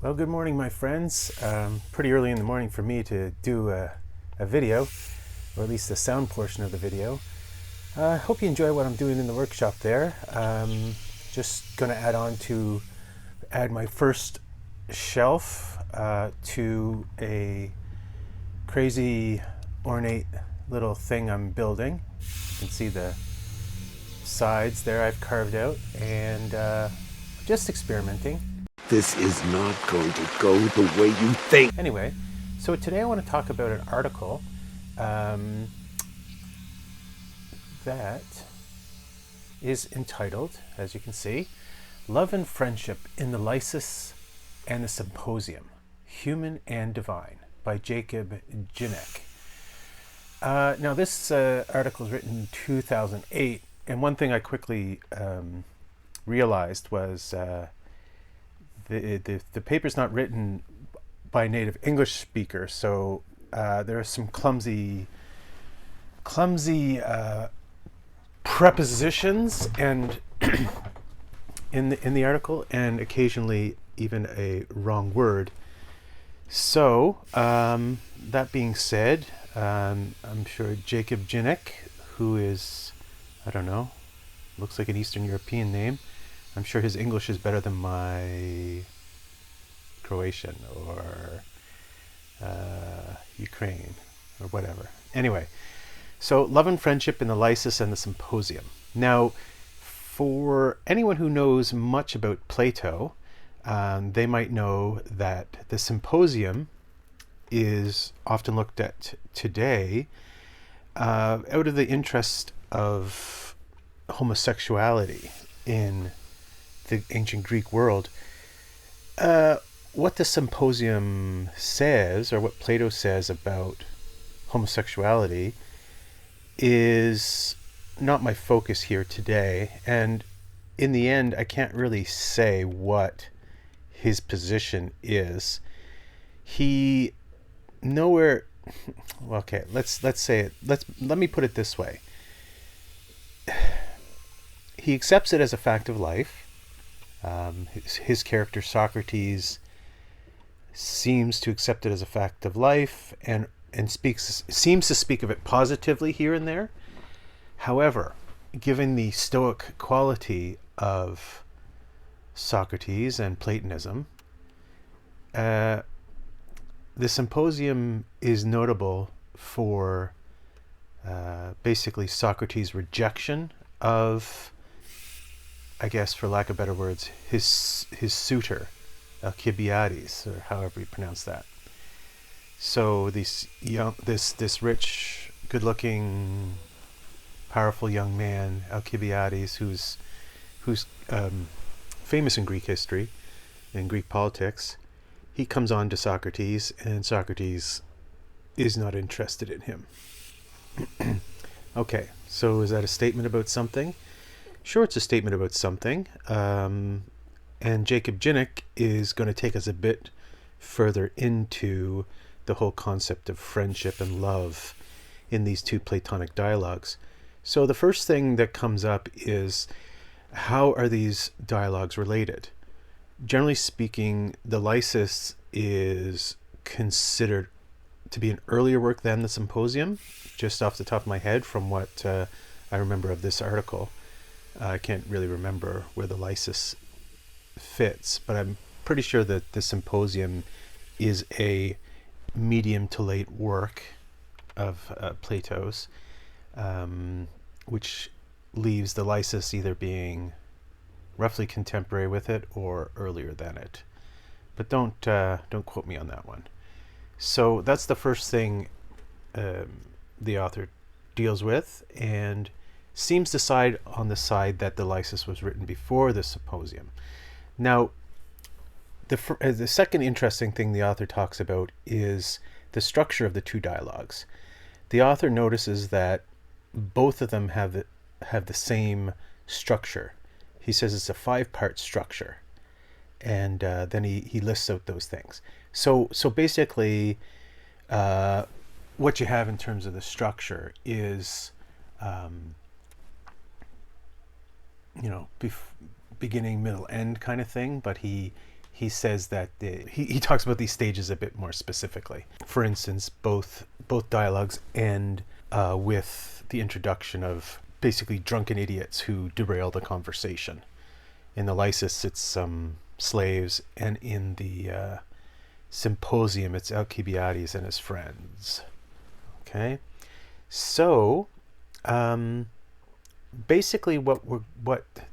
Well, good morning, my friends. Pretty early in the morning for me to do a video, or at least the sound portion of the video. I hope you enjoy what I'm doing in the workshop there. Just going to add my first shelf to a crazy ornate little thing I'm building. You can see the sides there I've carved out, and just experimenting. This is not going to go the way you think. Anyway, so today I want to talk about an article that is entitled, as you can see, Love and Friendship in the Lysis and the Symposium, Human and Divine, by Jakob Jinek. Now this article is written in 2008, and one thing I quickly realized was the paper's not written by a native English speaker, so there are some clumsy prepositions and in the article, and occasionally even a wrong word. So that being said, I'm sure Jakob Jinek, who is, I don't know, looks like an Eastern European name, I'm sure his English is better than my Croatian or Ukraine or whatever. Anyway, so Love and Friendship in the Lysis and the Symposium. Now, for anyone who knows much about Plato, they might know that the Symposium is often looked at today out of the interest of homosexuality in the ancient Greek world. What the Symposium says, or what Plato says about homosexuality, is not my focus here today. And in the end, I can't really say what his position is. He nowhere. Well, okay, let's say it. Let me put it this way. He accepts it as a fact of life. His character Socrates seems to accept it as a fact of life and seems to speak of it positively here and there. However, given the Stoic quality of Socrates and Platonism, the Symposium is notable for basically Socrates' rejection of, I guess, for lack of better words, his suitor, Alcibiades, or however you pronounce that. So this rich, good-looking, powerful young man, Alcibiades, who's famous in Greek history, in Greek politics, he comes on to Socrates, and Socrates is not interested in him. Okay, so is that a statement about something? Sure, it's a statement about something. And Jakob Jinek is going to take us a bit further into the whole concept of friendship and love in these two Platonic dialogues. So the first thing that comes up is, how are these dialogues related? Generally speaking, the Lysis is considered to be an earlier work than the Symposium, just off the top of my head from what I remember of this article. I can't really remember where the Lysis fits, but I'm pretty sure that the Symposium is a medium to late work of Plato's, which leaves the Lysis either being roughly contemporary with it or earlier than it. But don't quote me on that one. So that's the first thing the author deals with, and seems to side on the side that the Lysis was written before the Symposium. Now, the second interesting thing the author talks about is the structure of the two dialogues. The author notices that both of them have the same structure. He says it's a 5-part structure, and then he lists out those things. So basically, what you have in terms of the structure is beginning, middle, end kind of thing, but he he says that he talks about these stages a bit more specifically. For instance, both dialogues end with the introduction of basically drunken idiots who derail the conversation. In the Lysis, it's slaves, and in the Symposium, it's Alcibiades and his friends. Okay, so basically, what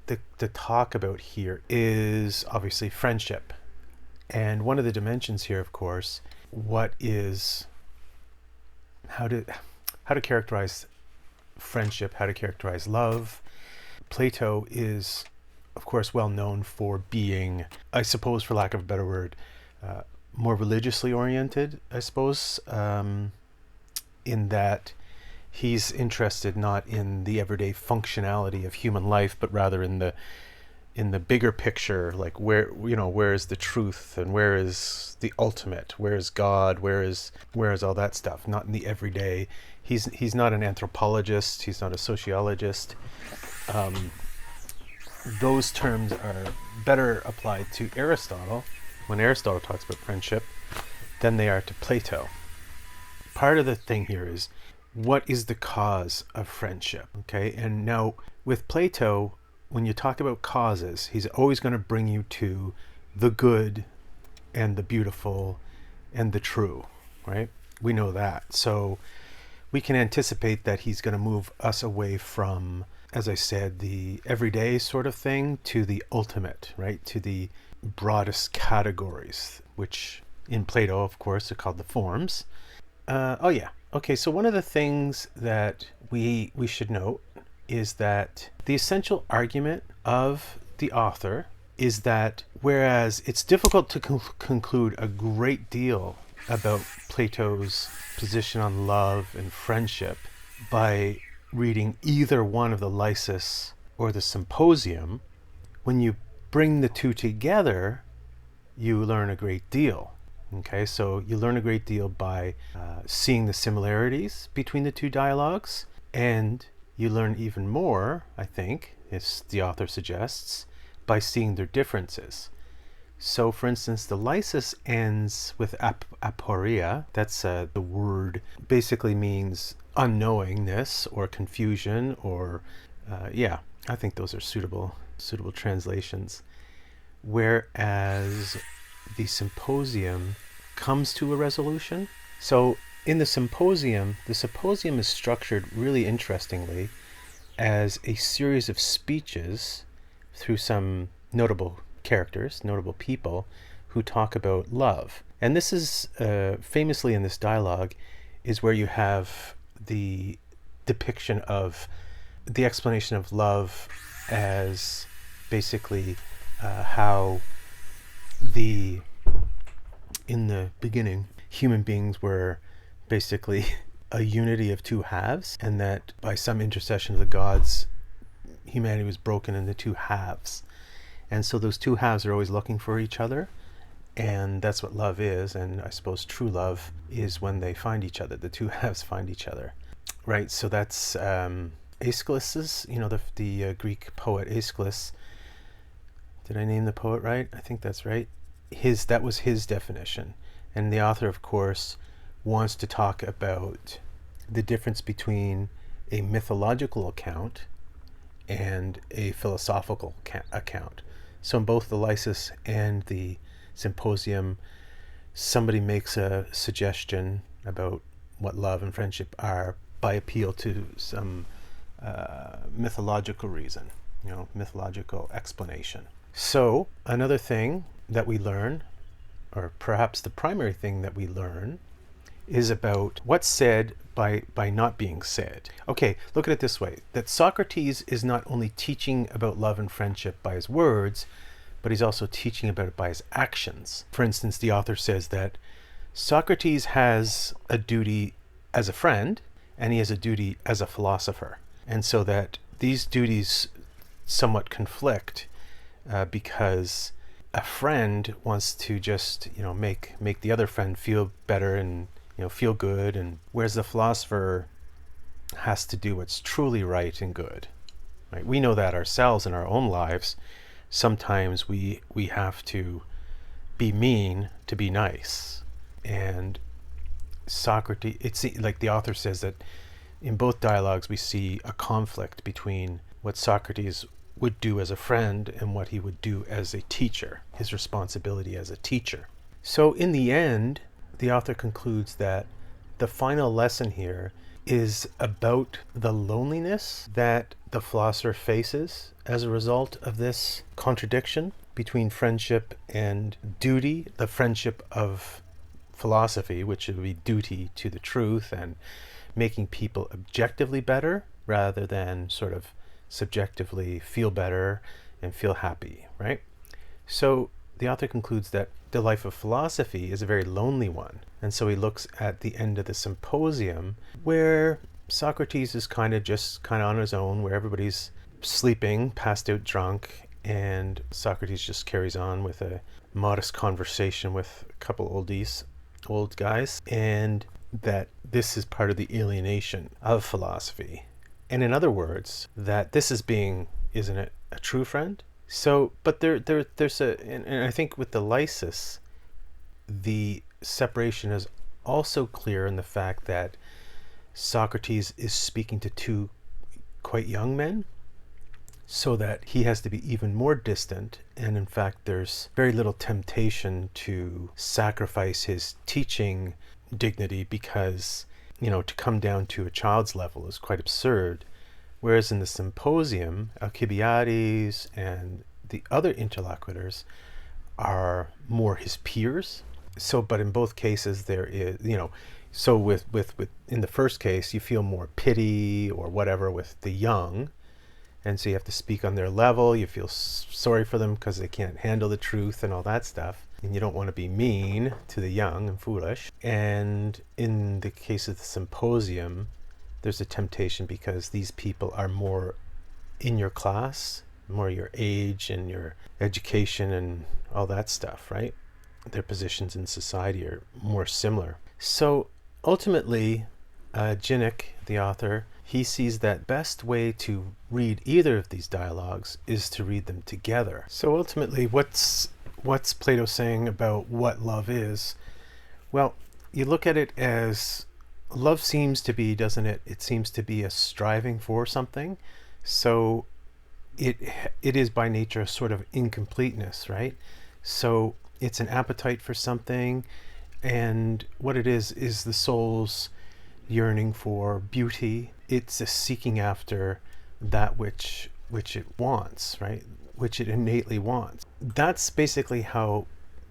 the talk about here is obviously friendship, and one of the dimensions here, of course, how to characterize friendship, how to characterize love. Plato is, of course, well known for being, I suppose, for lack of a better word, more religiously oriented, I suppose, in that he's interested not in the everyday functionality of human life, but rather in the bigger picture, like where is the truth, and where is the ultimate, where is God, where is all that stuff, not in the everyday. He's not an anthropologist, he's not a sociologist. Those terms are better applied to Aristotle, when Aristotle talks about friendship, than they are to Plato. Part of the thing here is, what is the cause of friendship? Okay, and now with Plato, when you talk about causes, he's always going to bring you to the good and the beautiful and the true, right? We know that. So we can anticipate that he's going to move us away from, as I said, the everyday sort of thing to the ultimate, right? To the broadest categories, which in Plato, of course, are called the forms. Okay, so one of the things that we should note is that the essential argument of the author is that whereas it's difficult to conclude a great deal about Plato's position on love and friendship by reading either one of the Lysis or the Symposium, when you bring the two together, you learn a great deal. Okay, so you learn a great deal by seeing the similarities between the two dialogues, and you learn even more, I think, as the author suggests, by seeing their differences. So, for instance, the Lysis ends with aporia. That's the word basically means unknowingness or confusion, or I think those are suitable translations. Whereas the Symposium comes to a resolution. So in the Symposium is structured really interestingly as a series of speeches through some notable characters, notable people who talk about love. And this is famously in this dialogue is where you have the depiction of the explanation of love as basically how in the beginning, human beings were basically a unity of two halves, and that by some intercession of the gods, humanity was broken into two halves. And so those two halves are always looking for each other, and that's what love is. And I suppose true love is when they find each other, the two halves find each other. Right, so that's Aeschylus's, the Greek poet Aeschylus. Did I name the poet right? I think that's right. That was his definition. And the author, of course, wants to talk about the difference between a mythological account and a philosophical account. So in both the Lysis and the Symposium, somebody makes a suggestion about what love and friendship are by appeal to some mythological reason, mythological explanation. So another thing that we learn, or perhaps the primary thing that we learn, is about what's said by not being said. Okay, look at it this way, that Socrates is not only teaching about love and friendship by his words, but he's also teaching about it by his actions. For instance, the author says that Socrates has a duty as a friend, and he has a duty as a philosopher. And so that these duties somewhat conflict because a friend wants to just, make the other friend feel better and, feel good, and whereas the philosopher has to do what's truly right and good. Right? We know that ourselves in our own lives. Sometimes we have to be mean to be nice. And Socrates, it's like the author says that in both dialogues we see a conflict between what Socrates would do as a friend and what he would do as a teacher, his responsibility as a teacher. So in the end, the author concludes that the final lesson here is about the loneliness that the philosopher faces as a result of this contradiction between friendship and duty, the friendship of philosophy, which would be duty to the truth and making people objectively better rather than sort of subjectively feel better and feel happy, right? So the author concludes that the life of philosophy is a very lonely one. And so he looks at the end of the Symposium where Socrates is kind of on his own, where everybody's sleeping, passed out drunk, and Socrates just carries on with a modest conversation with a couple old guys, and that this is part of the alienation of philosophy. And in other words, that this is being, isn't it, a true friend? So, but there's and I think with the Lysis, the separation is also clear in the fact that Socrates is speaking to two quite young men, so that he has to be even more distant. And in fact, there's very little temptation to sacrifice his teaching dignity because, to come down to a child's level is quite absurd. Whereas in the Symposium, Alcibiades and the other interlocutors are more his peers. So, but in both cases, there is, so with in the first case, you feel more pity or whatever with the young. And so you have to speak on their level. You feel sorry for them because they can't handle the truth and all that stuff. And you don't want to be mean to the young and foolish. And in the case of the Symposium, there's a temptation because these people are more in your class, more your age and your education and all that stuff, right? Their positions in society are more similar. So ultimately, Jinek, the author, he sees that best way to read either of these dialogues is to read them together. So ultimately, what's Plato saying about what love is? Well, you look at it as love seems to be, doesn't it? It seems to be a striving for something. So it is by nature a sort of incompleteness, right? So it's an appetite for something, and what it is the soul's yearning for beauty. It's a seeking after that which it wants, right? Which it innately wants. That's basically how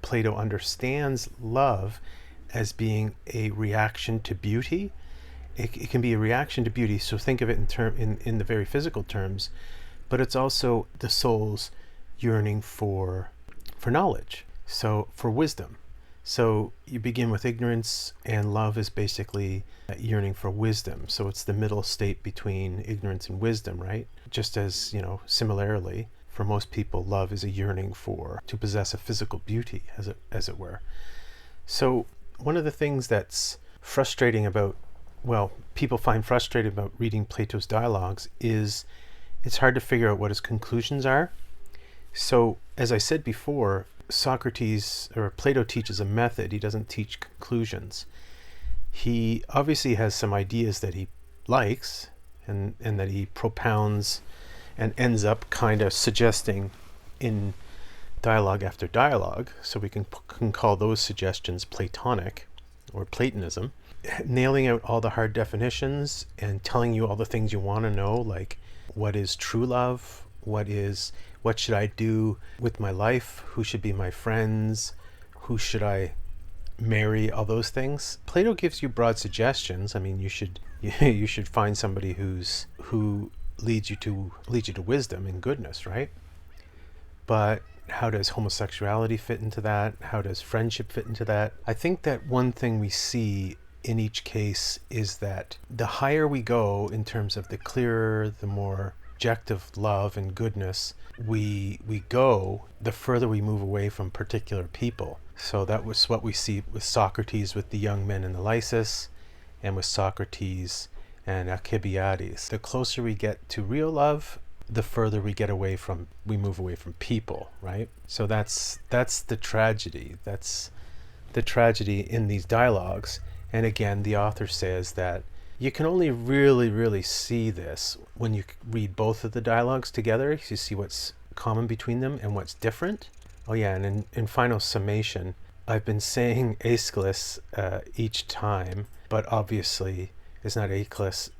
Plato understands love, as being a reaction to beauty. It can be a reaction to beauty, so think of it in the very physical terms, but it's also the soul's yearning for knowledge, so for wisdom. So you begin with ignorance, and love is basically yearning for wisdom. So it's the middle state between ignorance and wisdom, right? Just as, similarly, for most people, love is a yearning to possess a physical beauty, as it were. So one of the things that's frustrating about, people find frustrating about reading Plato's dialogues is it's hard to figure out what his conclusions are. So, as I said before, Plato teaches a method. He doesn't teach conclusions. He obviously has some ideas that he likes and that he propounds and ends up kind of suggesting in dialogue after dialogue. So we can call those suggestions Platonic or Platonism. Nailing out all the hard definitions and telling you all the things you want to know, like what is true love, what should I do with my life, who should be my friends, who should I marry, all those things. Plato gives you broad suggestions. I mean, you should find somebody who leads you to wisdom and goodness, right? But how does homosexuality fit into that? How does friendship fit into that? I think that one thing we see in each case is that the higher we go in terms of the clearer, the more objective love and goodness we go, the further we move away from particular people. So that was what we see with Socrates, with the young men in the Lysis, and with Socrates and Alcibiades. The closer we get to real love, the further we move away from people, right? So that's the tragedy. That's the tragedy in these dialogues. And again, the author says that you can only really see this when you read both of the dialogues together. You see what's common between them and what's different. Oh yeah, and in final summation, I've been saying Aeschylus each time, but obviously it's not Aeschylus,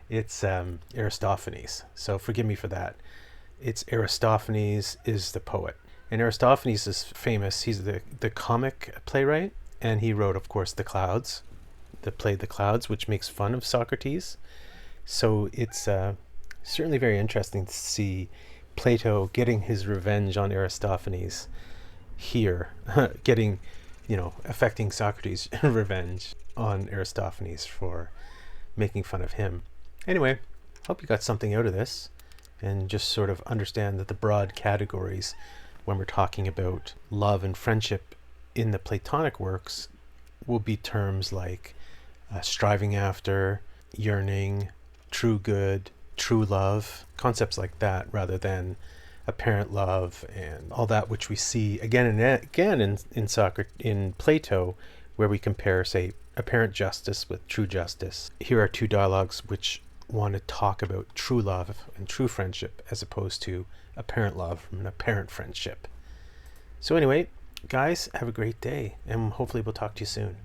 it's Aristophanes. So forgive me for that. It's Aristophanes is the poet. And Aristophanes is famous. He's the comic playwright, and he wrote, of course, The Clouds, the play The Clouds, which makes fun of Socrates. So it's certainly very interesting to see Plato getting his revenge on Aristophanes here, affecting Socrates' revenge on Aristophanes for making fun of him. Anyway, hope you got something out of this and just sort of understand that the broad categories when we're talking about love and friendship in the Platonic works will be terms like striving after, yearning, true good, true love, concepts like that, rather than apparent love and all that which we see again and again in Plato, where we compare, say, apparent justice with true justice. Here are two dialogues which want to talk about true love and true friendship as opposed to apparent love and apparent friendship. So anyway, guys, have a great day, and hopefully we'll talk to you soon.